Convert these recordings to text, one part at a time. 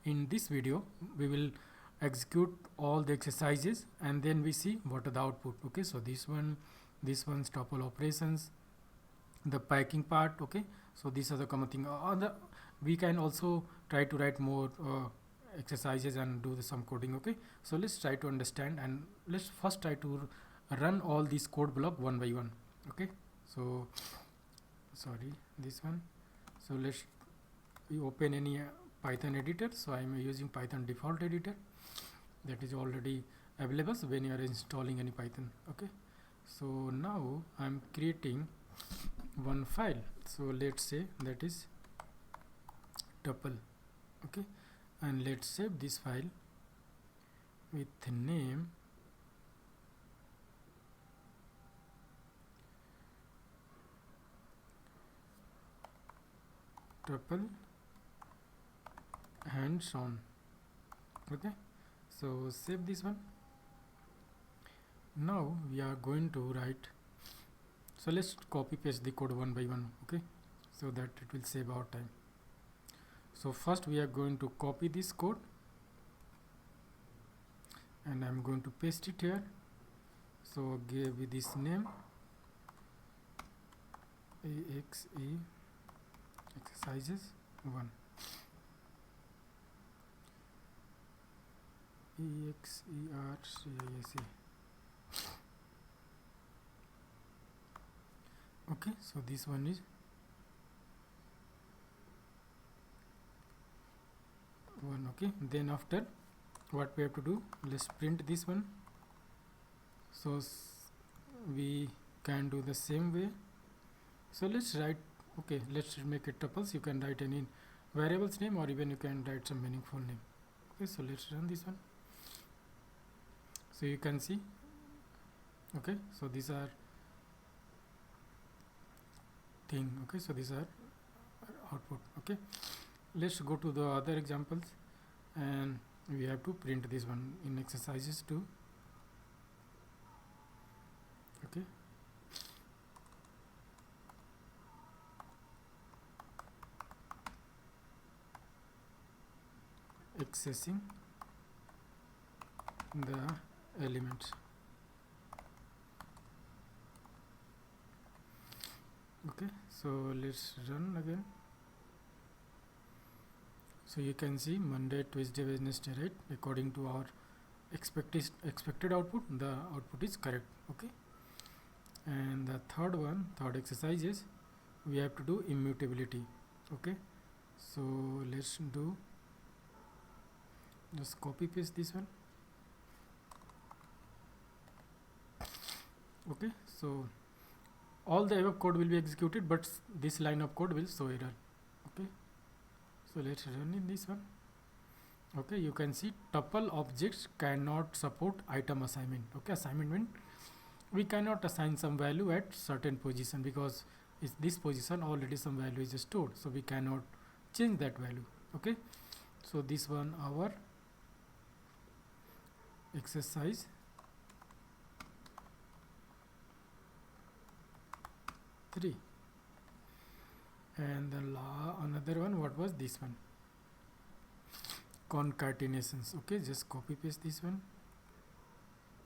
In this video we will execute all the exercises and then we see what are the output. Okay, so this one's tuple operations, the packing part. Okay, so these are the common thing. We can also try to write more exercises and do some coding. Okay, so let's try to understand and let's first try to run all these code block one by one. Okay, so sorry, this one. So let's open any Python editor. So I am using Python default editor that is already available when you are installing any Python. Okay, so now I am creating one file. So let's say that is tuple. Okay, and let's save this file with name tuple hands on. Okay, so save this one. Now we are going to write, so let's copy paste the code one by one. Okay, so that it will save our time. So first we are going to copy this code and I'm going to paste it here. So give it this name AXE exercises 1 EXERCISA. Okay, so this one is 1. Okay, then after what we have to do, let's print this one. So we can do the same way. So let's write, okay, let's make it tuples. You can write any variables name or even you can write some meaningful name. Okay, so let's run this one. So you can see, okay, so these are thing. Okay, so these are output. Okay, let's go to the other examples and we have to print this one in exercises 2. Okay, accessing the elements. Okay, so let's run again. So you can see Monday, Tuesday, Wednesday, right? According to our expected output, the output is correct. Okay, and the third exercise is we have to do immutability. Okay, so let's do, just copy paste this one. Okay, so all the above code will be executed, but this line of code will show error. Okay, so let's run in this one. Okay, you can see tuple objects cannot support item assignment. Okay, assignment means we cannot assign some value at certain position because this position already some value is stored, so we cannot change that value. Okay, so this one our exercise 3, and the another one, what was this one, concatenations. Okay, just copy paste this one.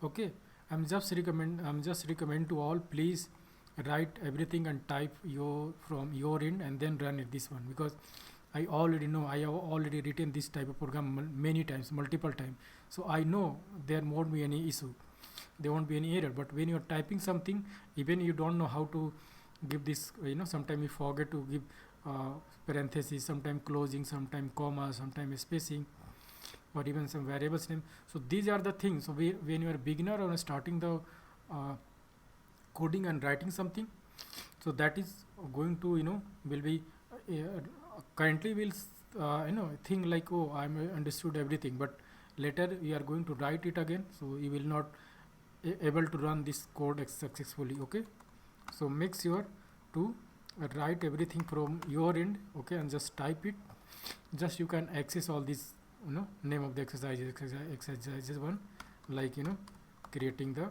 Okay, I'm just recommend to all, please write everything and type from your end and then run it this one, because I already know, I have already written this type of program many times, multiple times, so I know there won't be any issue, there won't be any error. But when you're typing something, even you don't know how to give this, sometimes you forget to give parentheses, sometimes closing, sometimes comma, sometimes spacing, or even some variables name. So these are the things. So when you are a beginner or starting the coding and writing something, so that is going to will be currently will think like, oh, I'm understood everything, but later we are going to write it again, so you will not able to run this code successfully. Okay, so make sure to write everything from your end. Okay, and just type it. Just you can access all these name of the exercises 1, like creating the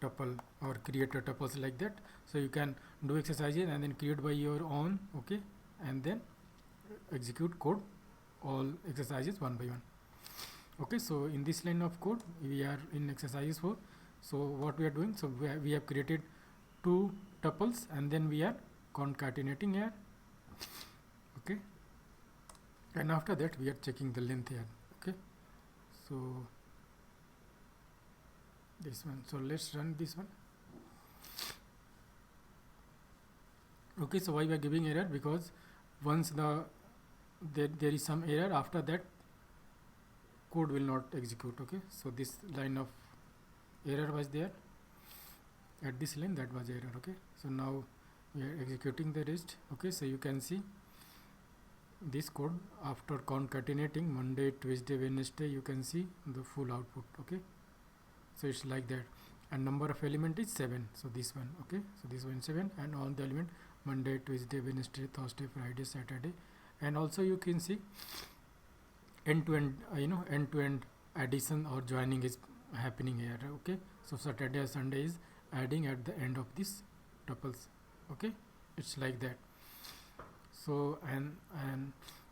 tuple or create a tuples like that. So you can do exercises and then create by your own. Okay, and then execute code all exercises one by one. Okay, so in this line of code we are in exercise 4. So what we are doing, so we have created two tuples and then we are concatenating here. Okay, and after that we are checking the length here. Okay, so this one, so let's run this one. Okay, so why we are giving error? Because once there is some error, after that code will not execute. Okay, so this line of error was there at this line, that was error. Okay, so now we are executing the rest. Okay, so you can see this code after concatenating Monday, Tuesday, Wednesday, you can see the full output. Okay, so it's like that, and number of element is 7. So this one, okay, so this one 7, and all the element Monday, Tuesday, Wednesday, Thursday, Friday, Saturday, and also you can see end-to-end end-to-end addition or joining is happening here. Okay, so Saturday or Sunday is adding at the end of this tuples. Okay, it's like that. So and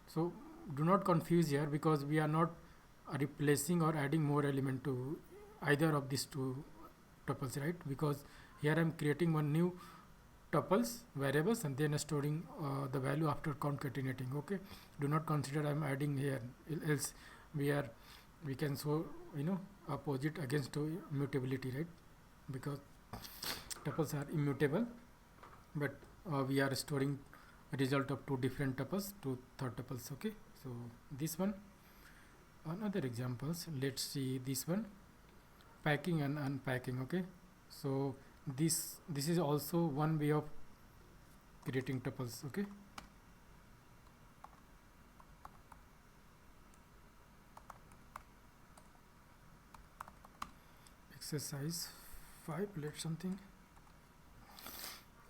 so do not confuse here, because we are not replacing or adding more element to either of these two tuples, right? Because here I am creating one new tuples variables and then storing the value after concatenating. Okay, do not consider I am adding here, else we can show opposite against immutability, right? Because tuples are immutable, but we are storing a result of two different tuples, two third tuples. Okay, so this one, another examples, let's see this one, packing and unpacking. Okay, so this is also one way of creating tuples. Okay, exercise 5, let something,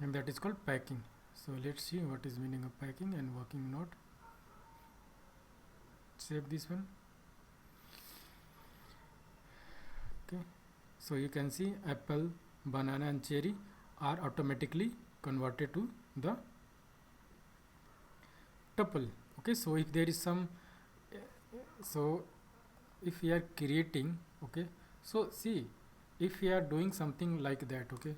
and that is called packing. So let's see what is meaning of packing and working note. Save this one. Okay, so you can see apple, banana and cherry are automatically converted to the tuple. Okay, so if there is some so if we are creating, okay, so see, if we are doing something like that, okay,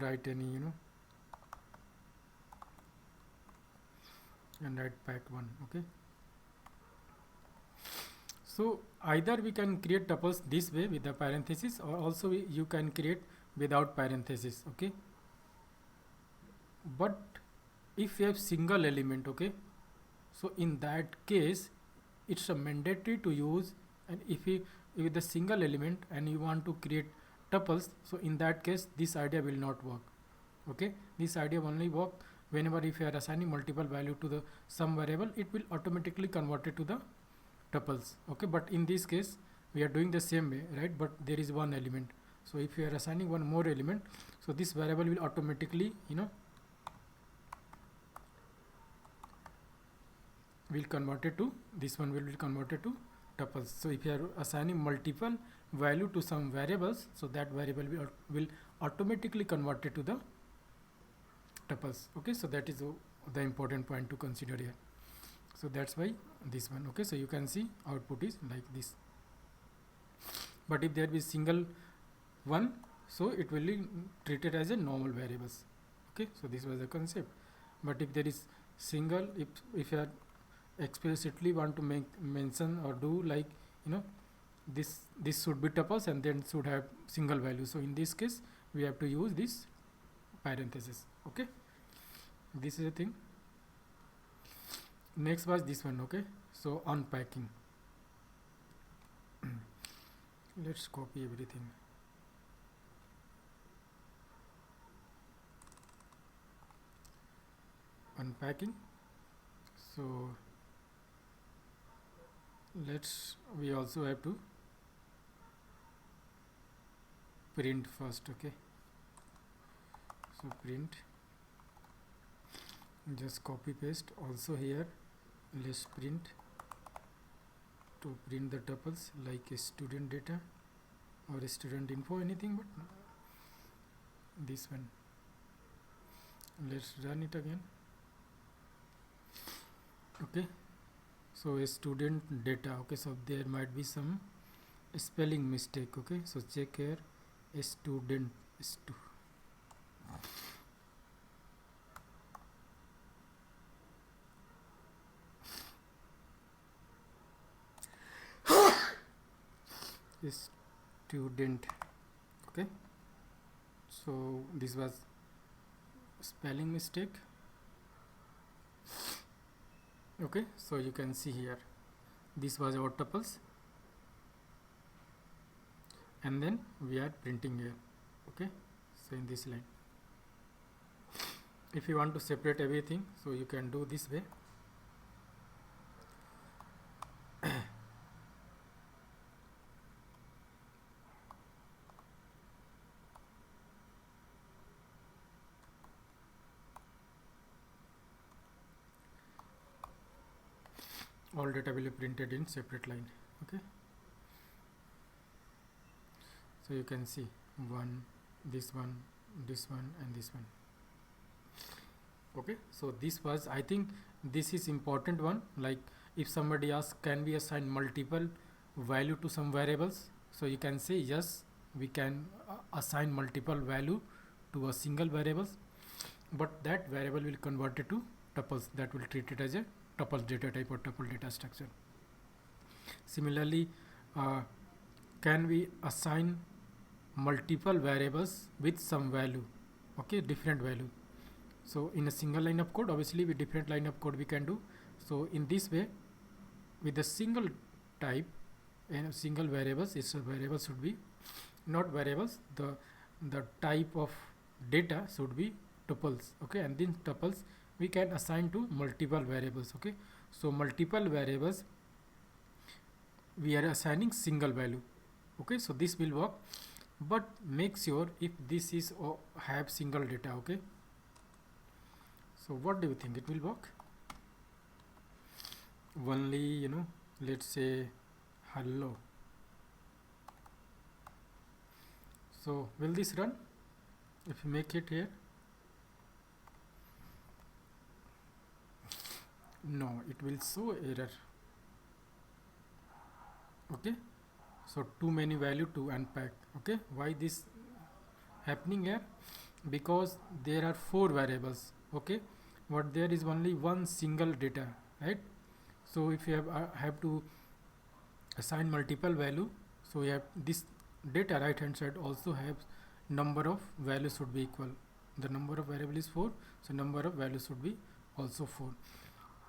write any and write pack 1. Okay, so either we can create tuples this way with the parenthesis, or also you can create without parenthesis. Okay, but if you have single element, okay, so in that case it's a mandatory to use, and if you with the single element and you want to create tuples, so in that case this idea will not work. Okay, this idea only work whenever if you are assigning multiple value to the some variable, it will automatically convert it to the tuples. Okay, but in this case we are doing the same way, right? But there is one element, so if you are assigning one more element, so this variable will automatically will convert it to this one, will be converted to tuples. So if you are assigning multiple value to some variables, so that variable will automatically convert it to the tuples. Okay, so that is the important point to consider here. So that's why this one. Okay, so you can see output is like this, but if there is single one, so it will be treated as a normal variables. Okay, so this was the concept. But if there is single, if you are explicitly want to mention or do like this should be tuples and then should have single value, so in this case we have to use this parenthesis. Okay, this is a thing. Next was this one. Okay, so unpacking. Let's copy everything. Unpacking. So we also have to print first. Okay, so print, just copy paste also here, let's print to print the tuples like student data or student info, anything, but this one. Let's run it again. Okay, so a student data. Okay, so there might be some spelling mistake. Okay, so check here, a student student. Okay, so this was spelling mistake. Okay, so you can see here, this was our tuples, and then we are printing here. Okay, so in this line, if you want to separate everything, so you can do this way. All data will be printed in separate line. Okay, so you can see this one, and this one. Okay, so this was, I think this is important one. Like if somebody asks, can we assign multiple value to some variables, so you can say yes, we can assign multiple value to a single variables, but that variable will convert it to tuples, that will treat it as a tuple data type or tuple data structure. Similarly, can we assign multiple variables with some value, okay, different value. So in a single line of code, obviously with different line of code we can do. So in this way, with a single type and single variables, its variables should be not variables, the type of data should be tuples. Okay, and then tuples we can assign to multiple variables. Okay, so multiple variables we are assigning single value. Okay, so this will work, but make sure if this is have single data. Okay, so what do you think, it will work? Only, you know, let's say hello. So will this run if you make it here? No, it will show error. Okay, so too many value to unpack. Okay, why this happening here? Because there are 4 variables. Okay, but there is only one single data, right? So if you have to assign multiple value, so you have this data right hand side also have number of values should be equal. The number of variable is 4, so number of values should be also 4.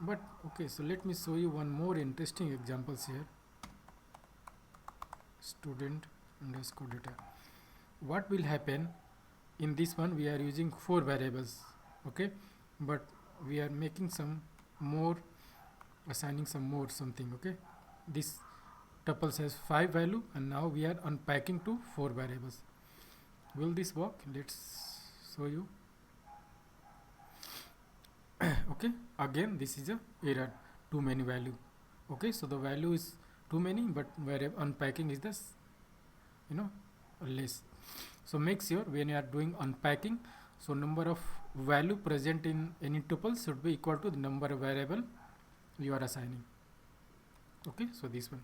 But okay, so let me show you one more interesting examples here. Student underscore data. What will happen in this one? We are using 4 variables. Okay, but we are making some more, assigning some more something. Okay, this tuples has 5 value, and now we are unpacking to 4 variables. Will this work? Let's show you. Okay, again this is a error, too many value. Okay, so the value is too many, but where unpacking is this, you know, less. So make sure when you are doing unpacking, so number of value present in any tuple should be equal to the number of variable you are assigning. Okay, so this one.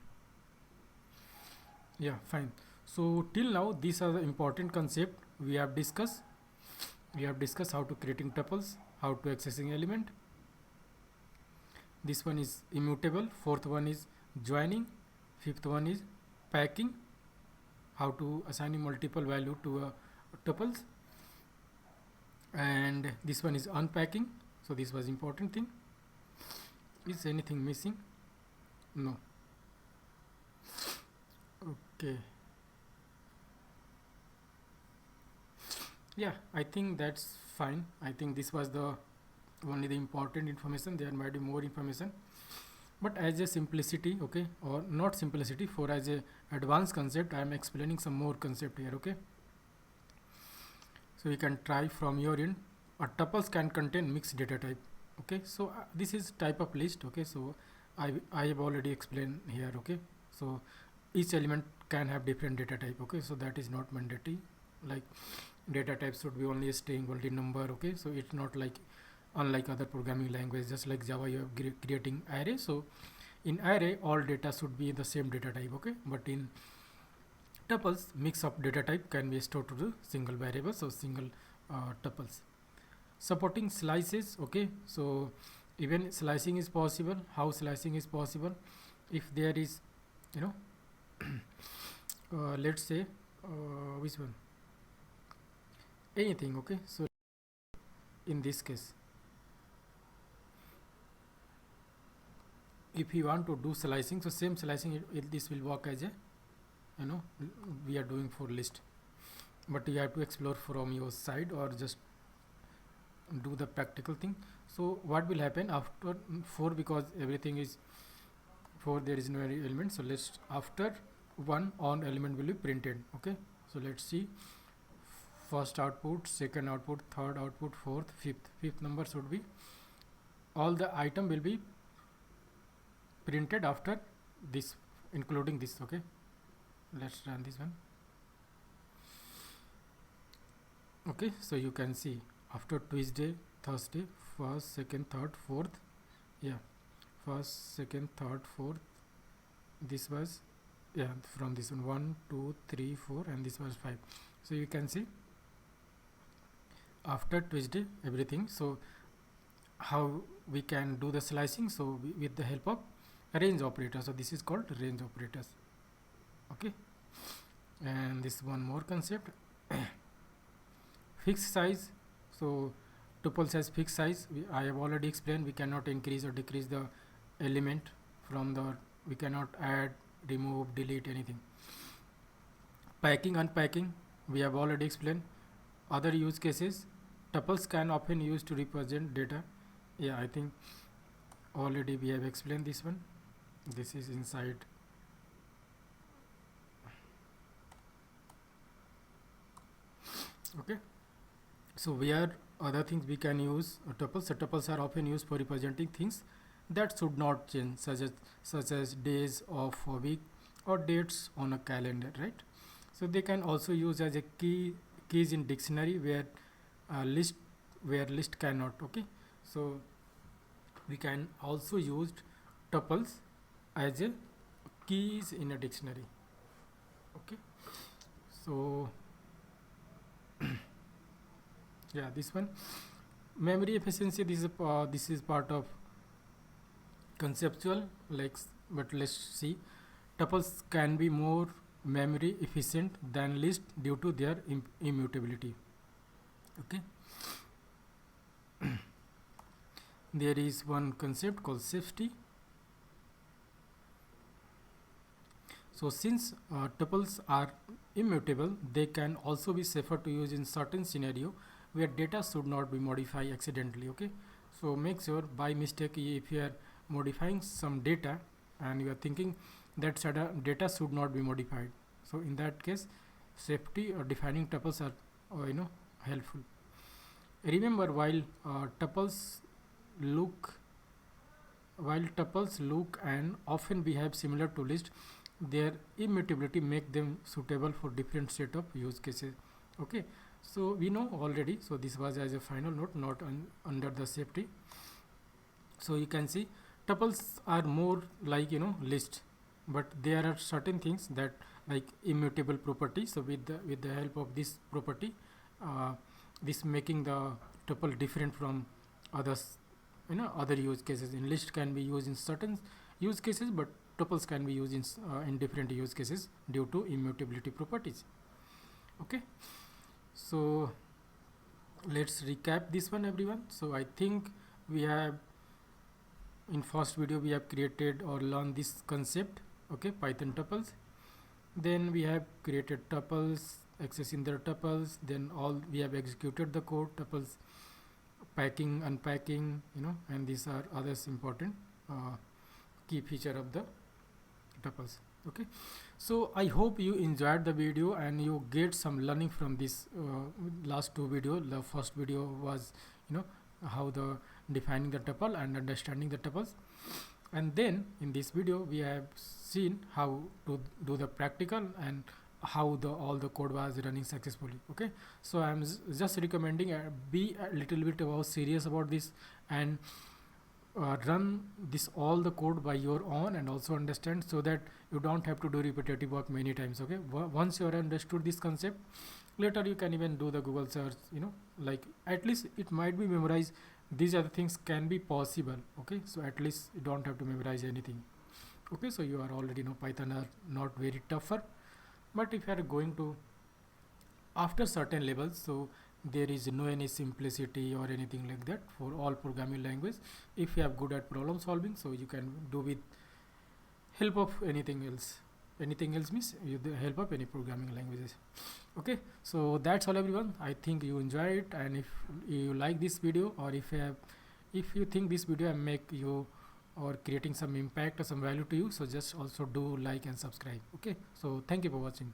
Yeah, fine. So till now these are the important concept we have discussed. We have discussed how to creating tuples, how to accessing element. This one is immutable, 4th one is joining, 5th one is packing, how to assigning multiple value to tuples, and this one is unpacking. So this was important thing. Is anything missing? No. Okay. Yeah, I think that's fine. I think this was the only the important information. There might be more information, but as a simplicity, okay, or not simplicity, for as a advanced concept, I am explaining some more concept here. Okay, so you can try from your end. A tuples can contain mixed data type. Okay, so this is type of list. Okay, so I have already explained here. Okay, so each element can have different data type. Okay, so that is not mandatory. Like data types should be only a string, only number. Okay, so it's not like unlike other programming languages. Just like Java, you are creating array. So in array, all data should be the same data type, okay? But in tuples, mix of data type can be stored to the single variable, so single tuples. Supporting slices, okay? So even slicing is possible. How slicing is possible? If there is, you know, let's say which one, anything, okay? So in this case, if you want to do slicing, so same slicing, this will work as a, you know, we are doing for list, but you have to explore from your side or just do the practical thing. So what will happen after 4, because everything is 4, there is no any element, so let's, after 1 on element will be printed, okay? So let's see, first output, second output, third output, fourth, fifth number should be, all the item will be printed after this, including this, okay? Let's run this one. Okay, so you can see after Tuesday, Thursday, first, second, third, fourth, yeah, first, second, third, fourth, this was, yeah, from this one 1 2 3 4, and this was 5. So you can see after Tuesday everything. So how we can do the slicing? So with the help of range operator. So this is called range operators, okay? And this one more concept, fixed size. So tuples has fixed size. I have already explained, we cannot increase or decrease the element from the, we cannot add, remove, delete, anything. Packing, unpacking, we have already explained. Other use cases, tuples can often used to represent data. Yeah, I think already we have explained this one. This is inside. Okay, so where other things we can use tuples. So tuples are often used for representing things that should not change, such as days of a week or dates on a calendar, right? So they can also use as a keys in dictionary, where list cannot, okay? So we can also use tuples as a keys in a dictionary, okay? So yeah, this one, memory efficiency, this is part of conceptual, like, but let's see. Tuples can be more memory efficient than list due to their immutability, okay? There is one concept called safety. So since tuples are immutable, they can also be safer to use in certain scenario where data should not be modified accidentally, okay? So make sure by mistake, if you are modifying some data and you are thinking that data should not be modified, so in that case, safety or defining tuples are helpful. Remember, while tuples look and often behave similar to list, their immutability make them suitable for different set of use cases, okay? So we know already, so this was as a final note, not under the safety. So you can see tuples are more like list, but there are certain things that like immutable property. So with the help of this property, this making the tuple different from others, other use cases. In list can be used in certain use cases, but tuples can be used in different use cases due to immutability properties, okay? So let's recap this one, everyone. So I think we have, in first video we have created or learned this concept, okay, Python tuples. Then we have created tuples, accessing the tuples, then we have executed the code, tuples, packing, unpacking, and these are others important key feature of the tuples, okay? So I hope you enjoyed the video and you get some learning from this last two video. The first video was how the defining the tuple and understanding the tuples, and then in this video we have seen how to do the practical and how the all the code was running successfully. Okay, so I'm just recommending be a little bit about serious about this, and run this all the code by your own, and also understand, so that you don't have to do repetitive work many times. Okay, once you are understood this concept, later you can even do the Google search, like at least it might be memorized. These other things can be possible. Okay, so at least you don't have to memorize anything. Okay, so you are already know Python are not very tougher, but if you are going to after certain levels, so there is no any simplicity or anything like that for all programming language. If you are good at problem solving, so you can do with help of anything else means you the help of any programming languages. Okay, so that's all everyone. I think you enjoy it, and if you like this video, or if you think this video make you or creating some impact or some value to you, so just also do like and subscribe. Okay, so thank you for watching.